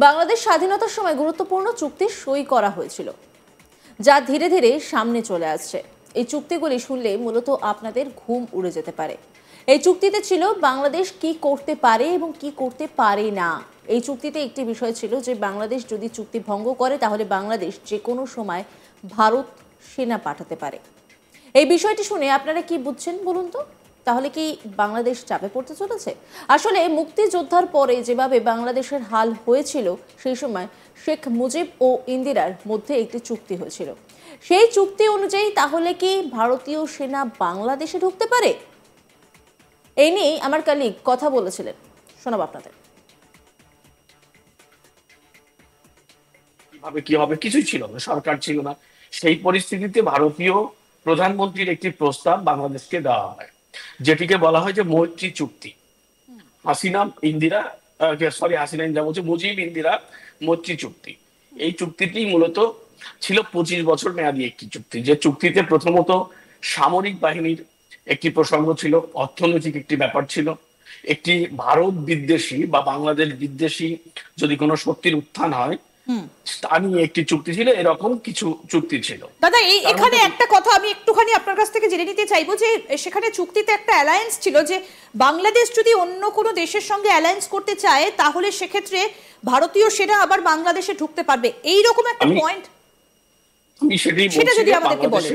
বাংলাদেশ স্বাধীনতার সময় গুরুত্বপূর্ণ চুক্তি সই করা হয়েছিল, যা ধীরে ধীরে সামনে চলে আসছে। এই চুক্তিগুলি শুনলে মূলত আপনাদের ঘুম উড়ে যেতে পারে। এই চুক্তিতে ছিল বাংলাদেশ কি করতে পারে এবং কি করতে পারে না। এই চুক্তিতে একটি বিষয় ছিল যে বাংলাদেশ যদি চুক্তি ভঙ্গ করে তাহলে বাংলাদেশ যে কোনো সময় ভারত সেনা পাঠাতে পারে। এই বিষয়টি শুনে আপনারা কি বুঝছেন বলুন তো? তাহলে কি বাংলাদেশ চাপে পড়তে চলেছে? আসলে মুক্তিযোদ্ধার পরে যেভাবে বাংলাদেশের হাল হয়েছিল, সেই সময় শেখ মুজিব ও ইন্দিরার মধ্যে একটি চুক্তি হয়েছিল। সেই চুক্তি অনুযায়ী তাহলে কি ভারতীয় সেনা বাংলাদেশে ঢুকতে পারে? এই নিয়ে আমার কলিগ কথা বলেছিলেন, শোনাব আপনাদের। কিভাবে কি হবে কিছুই ছিল না, সরকার ছিল না। সেই পরিস্থিতিতে ভারতীয় প্রধানমন্ত্রীর একটি প্রস্তাব বাংলাদেশকে দেওয়া হয়, যেটিকে বলা হয় যে মৈত্রী চুক্তি। হাসিনা ইন্দিরা, সরি হাসিনা ইন্দিরা বলছে, মুজিব ইন্দিরা মৈত্রী চুক্তি। এই চুক্তিটি মূলত ছিল 25 বছর মেয়াদী একটি চুক্তি, যে চুক্তিতে প্রথমত সামরিক বাহিনীর একটি প্রসঙ্গ ছিল, অর্থনৈতিক একটি ব্যাপার ছিল, একটি ভারত বিদ্বেষী বা বাংলাদেশ বিদ্বেষী যদি কোনো শক্তির উত্থান হয় তা নিয়ে একটি চুক্তি ছিল। এরকম কিছু চুক্তি ছিল। দাদা, এখানে একটা কথা আমি একটুখানি আপনার কাছ থেকে জেনে নিতে চাইবো যে সেখানে চুক্তিতে একটা অ্যালায়েন্স ছিল যে বাংলাদেশ যদি অন্য কোনো দেশের সঙ্গে অ্যালায়েন্স করতে চায় তাহলে সেক্ষেত্রে ভারতীয় সেনা আবার বাংলাদেশে ঢুকতে পারবে, এইরকম একটা পয়েন্ট। আমি সেটাই সেটা বলছি যদি যে আমাদেরকে বলেন।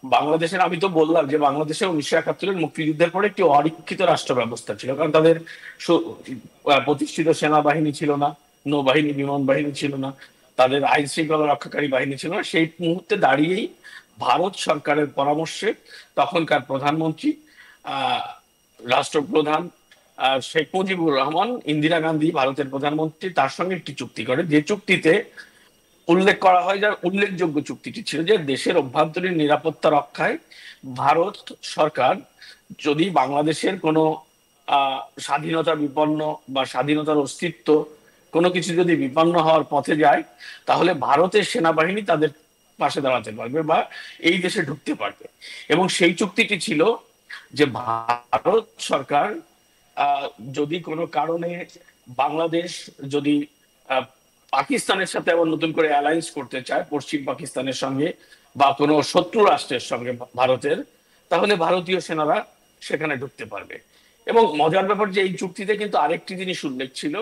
বাংলাদেশের আমি তো বললাম যে বাংলাদেশে 1971-এর মুক্তিযুদ্ধের পরে একটি অরীক্ষিত রাষ্ট্র ব্যবস্থা ছিল, কারণ তাদের প্রতিষ্ঠিত সেনাবাহিনী ছিল না, নৌবাহিনী বিমান বাহিনী ছিল না, তাদের আইন শৃঙ্খলা রক্ষাকারী বাহিনী ছিল না। সেই মুহূর্তে দাঁড়িয়েই ভারত সরকারের পরামর্শে তখনকার প্রধানমন্ত্রী, আহ রাষ্ট্রপ্রধান শেখ মুজিবুর রহমান, ইন্দিরা গান্ধী ভারতের প্রধানমন্ত্রী, তার সঙ্গে একটি চুক্তি করে, যে চুক্তিতে উল্লেখ করা হয়, যার উল্লেখযোগ্য চুক্তিটি ছিল যে দেশের অভ্যন্তরীণ নিরাপত্তা রক্ষায় ভারত সরকার যদি বাংলাদেশের কোনো স্বাধীনতা বিপন্ন বা স্বাধীনতার অস্তিত্ব কোনো কিছু যদি বিপন্ন হওয়ার পথে যায়, তাহলে ভারতের সেনাবাহিনী তাদের পাশে দাঁড়াতে পারবে বা এই দেশে ঢুকতে পারবে। এবং সেই চুক্তিটি ছিল যে ভারত সরকার যদি কোনো কারণে বাংলাদেশ যদি পাকিস্তানের সাথে আবার নতুন করে অ্যালায়েন্স করতে চায়, পশ্চিম পাকিস্তানের সঙ্গে বা কোনো শত্রু রাষ্ট্রের সঙ্গে ভারতের, তাহলে ভারতীয় সেনারা সেখানে ঢুকতে পারবে। এবং মজার ব্যাপার যে এই চুক্তিতে কিন্তু আরেকটি জিনিস উল্লেখ ছিল,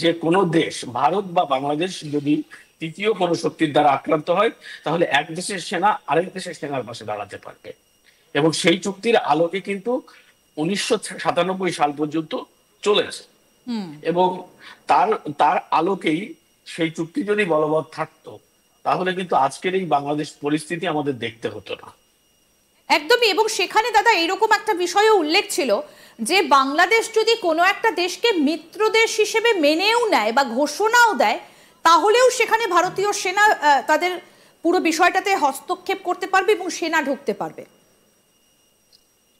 যে কোনো দেশ, ভারত বা বাংলাদেশ, যদি তৃতীয় কোনো শক্তির দ্বারা আক্রান্ত হয় তাহলে এক দেশের সেনা আরেক দেশের সেনার পাশে দাঁড়াতে পারবে। এবং সেই চুক্তির আলোকে কিন্তু 1997 সাল পর্যন্ত চলেছে। এবং তার তার আলোকেই সেই চুক্তি যদি বলবৎ থাকতো তাহলে কিন্তু আজকের এই বাংলাদেশ পরিস্থিতি আমাদের দেখতে হতো না। একদমই। এবং সেখানে দাদা এরকম একটা বিষয়ও উল্লেখ ছিল যে বাংলাদেশ যদি কোনো একটা দেশকে মিত্র দেশ হিসেবে মেনেও নেয় বা ঘোষণাও দেয়, তাহলেও সেখানে ভারতীয় সেনা তাদের পুরো বিষয়টাতে হস্তক্ষেপ করতে পারবে এবং সেনা ঢুকতে পারবে।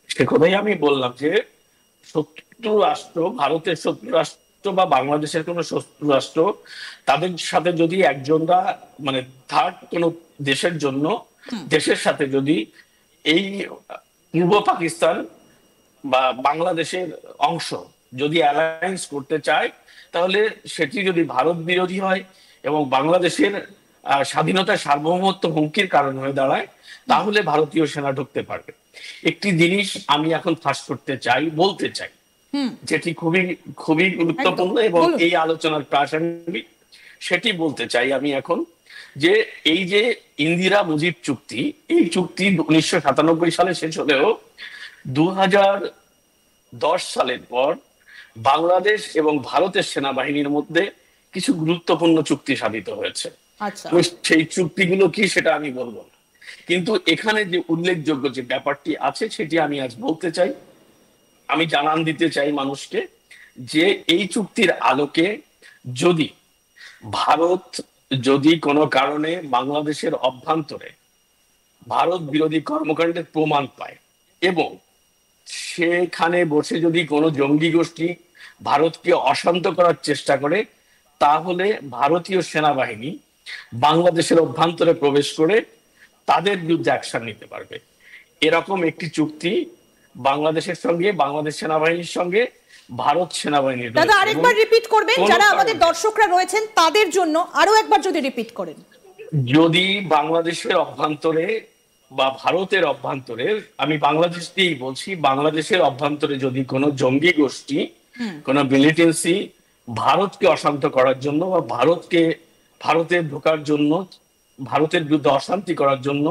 সে কথাই আমি বললাম যে শত্রু রাষ্ট্র, ভারতের শত্রু রাষ্ট্র বা বাংলাদেশের কোন শত্রু রাষ্ট্র, তাদের সাথে যদি একজনরা মানে থার্ড কোন দেশের জন্য দেশের সাথে যদি এই পূর্ব পাকিস্তান বা বাংলাদেশের অংশ যদি অ্যালায়েন্স করতে চায়, তাহলে সেটি যদি ভারত বিরোধী হয় এবং বাংলাদেশের স্বাধীনতার সার্বভৌমত্ব হুমকির কারণ হয়ে দাঁড়ায়, তাহলে ভারতীয় সেনা ঢুকতে পারবে। একটি জিনিস আমি এখন ফাঁস করতে চাই, বলতে চাই, যেটি খুবই খুবই গুরুত্বপূর্ণ এবং এই আলোচনার প্রাসঙ্গিক, সেটি বলতে চাই আমি এখন, যে এই যে ইন্দিরা মুজিব চুক্তি, এই চুক্তি 1997 সালে শেষ হলেও 2010 সালের পর বাংলাদেশ এবং ভারতের সেনাবাহিনীর মধ্যে কিছু গুরুত্বপূর্ণ চুক্তি সাধিত হয়েছে। সেই চুক্তিগুলো কি সেটা আমি বলবো না, কিন্তু এখানে যে উল্লেখযোগ্য যে ব্যাপারটি আছে সেটি আমি আজ বলতে চাই। আমি জানান দিতে চাই মানুষকে যে এই চুক্তির আলোকে যদি ভারত যদি কোনো কারণে বাংলাদেশের অভ্যন্তরে ভারত বিরোধী কর্মকাণ্ডের প্রমাণ পায় এবং সেখানে বসে যদি কোনো জঙ্গি গোষ্ঠী ভারতকে অশান্ত করার চেষ্টা করে, তাহলে ভারতীয় সেনাবাহিনী বাংলাদেশের অভ্যন্তরে প্রবেশ করে তাদের বিরুদ্ধে অ্যাকশন নিতে পারবে। এরকম একটি চুক্তি বাংলাদেশের সঙ্গে, বাংলাদেশ সেনাবাহিনীর সঙ্গে ভারত সেনাবাহিনীর দাদা রয়েছে। আরেকবার এবং রিপিট করবেন, কোনো যারা কারণে আমাদের দর্শকরা রয়েছেন তাদের জন্য আরো একবার যদি রিপিট করেন। যদি বাংলাদেশের অভ্যন্তরে বা ভারতের অভ্যন্তরে, আমি বাংলাদেশ দিয়েই বলছি, বাংলাদেশের অভ্যন্তরে যদি কোনো জঙ্গি গোষ্ঠী, কোনো মিলিটেন্সি ভারতকে অশান্ত করার জন্য বা ভারতে ঢোকার জন্য, ভারতের বিরুদ্ধে অশান্তি করার জন্য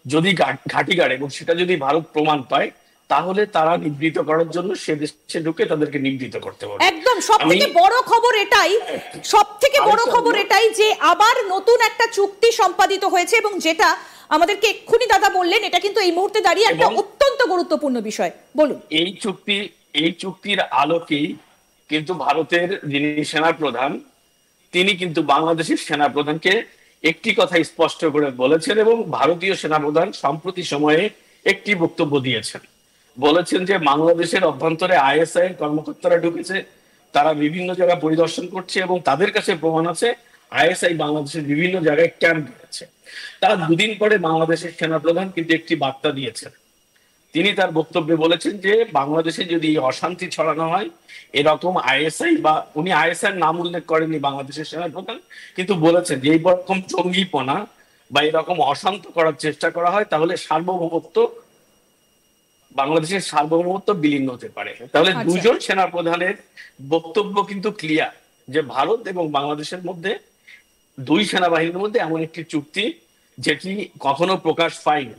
যদি ঘাঁটি গাড়ে এবং সেটা যদি ভারত প্রমাণ পায়, তাহলে তারা নিবৃত করার জন্য সে দেশে ঢুকে তাদেরকে নিবৃত করতে পারবে। একদম সব থেকে বড় খবর এটাই, সব থেকে বড় খবর এটাই যে আবার নতুন একটা চুক্তি সম্পাদিত হয়েছে, এবং যেটা আমাদেরকে এক্ষুনি দাদা বললেন, এটা কিন্তু এই মুহূর্তে দাঁড়িয়ে একটা অত্যন্ত গুরুত্বপূর্ণ বিষয়। বলুন। এই চুক্তির আলোকেই কিন্তু ভারতের যিনি সেনা প্রধান, তিনি কিন্তু বাংলাদেশের সেনা প্রধানকে একটি কথা স্পষ্ট করে বলেছেন, এবং ভারতীয় সেনাপ্রধান সম্প্রতি সময়ে একটি বক্তব্য দিয়েছেন। বলেছেন যে বাংলাদেশের অভ্যন্তরে আইএসআই কর্মকর্তারা ঢুকেছে, তারা বিভিন্ন জায়গা পরিদর্শন করছে এবং তাদের কাছে প্রমাণ আছে আইএসআই বাংলাদেশের বিভিন্ন জায়গায় ক্যাম্প দিয়েছে। তার দুদিন পরে বাংলাদেশের সেনাপ্রধান কিন্তু একটি বার্তা দিয়েছেন। তিনি তার বক্তব্যে বলেছেন যে বাংলাদেশে যদি অশান্তি ছড়ানো হয়, এরকম আইএসআই বা উনি আইএসআই নাম উল্লেখ করেননি বাংলাদেশের সেনাপ্রধান, কিন্তু বলেছেন যে এইরকম জঙ্গিপনা বা এরকম অশান্ত করার চেষ্টা করা হয়, তাহলে বাংলাদেশের সার্বভৌমত্ব বিলীন হতে পারে। তাহলে দুজন সেনাপ্রধানের বক্তব্য কিন্তু ক্লিয়ার যে ভারত এবং বাংলাদেশের মধ্যে, দুই সেনাবাহিনীর মধ্যে এমন একটি চুক্তি যেটি কখনো প্রকাশ পায়নি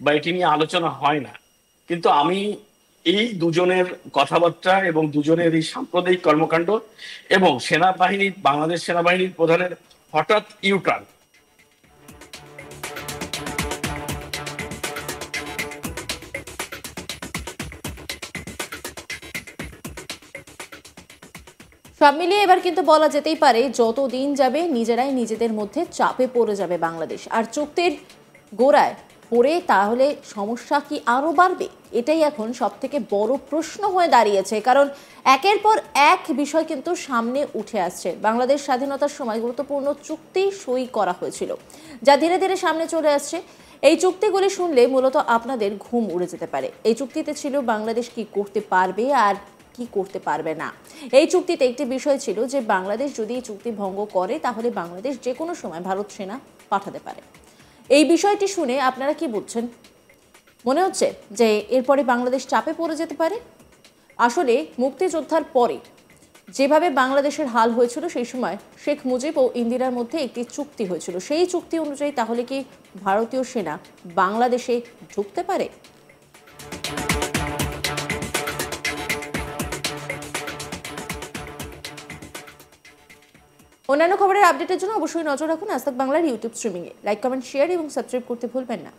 বা এটি নিয়ে আলোচনা হয় না। কিন্তু আমি এই দুজনের কথাবার্তা এবং দুজনের এই সাম্প্রদায়িক কর্মকাণ্ড এবং বাংলাদেশ সেনাবাহিনীর প্রধানের হঠাৎ ইউটার্ন, সব মিলিয়ে এবার কিন্তু বলা যেতেই পারে যত দিন যাবে নিজেরাই নিজেদের মধ্যে চাপে পড়ে যাবে বাংলাদেশ, আর চুক্তির গোড়ায় পড়ে তাহলে সমস্যা কি আরো বাড়বে? এটাই এখন সব থেকে বড় প্রশ্ন হয়ে দাঁড়িয়েছে, কারণ একের পর এক বিষয় কিন্তু সামনে উঠে আসছে। বাংলাদেশ স্বাধীনতার সময় গুরুত্বপূর্ণ চুক্তি সই করা হয়েছিল, যা ধীরে ধীরে সামনে চলে আসছে। এই চুক্তিগুলি শুনলে মূলত আপনাদের ঘুম উড়ে যেতে পারে। এই চুক্তিতে ছিল বাংলাদেশ কি করতে পারবে আর কি করতে পারবে না। এই চুক্তিতে একটি বিষয় ছিল যে বাংলাদেশ যদি এই চুক্তি ভঙ্গ করে তাহলে বাংলাদেশ যে কোনো সময় ভারত সেনা পাঠাতে পারে। এই বিষয়টি শুনে আপনারা কি বুঝছেন? মনে হচ্ছে যে এরপরে বাংলাদেশ চাপে পড়ে যেতে পারে। আসলে মুক্তিযোদ্ধার পরে যেভাবে বাংলাদেশের হাল হয়েছিল, সেই সময় শেখ মুজিব ও ইন্দিরার মধ্যে একটি চুক্তি হয়েছিল। সেই চুক্তি অনুযায়ী তাহলে কি ভারতীয় সেনা বাংলাদেশে ঢুকতে পারে? অন্যান্য খবরের আপডেটের জন্য অবশ্যই নজর রাখুন আজ তাক বাংলার ইউটিউব স্ট্রিমিংয়ে। লাইক, কমেন্ট, শেয়ার এবং সাবস্ক্রাইব করতে ভুলবেন না।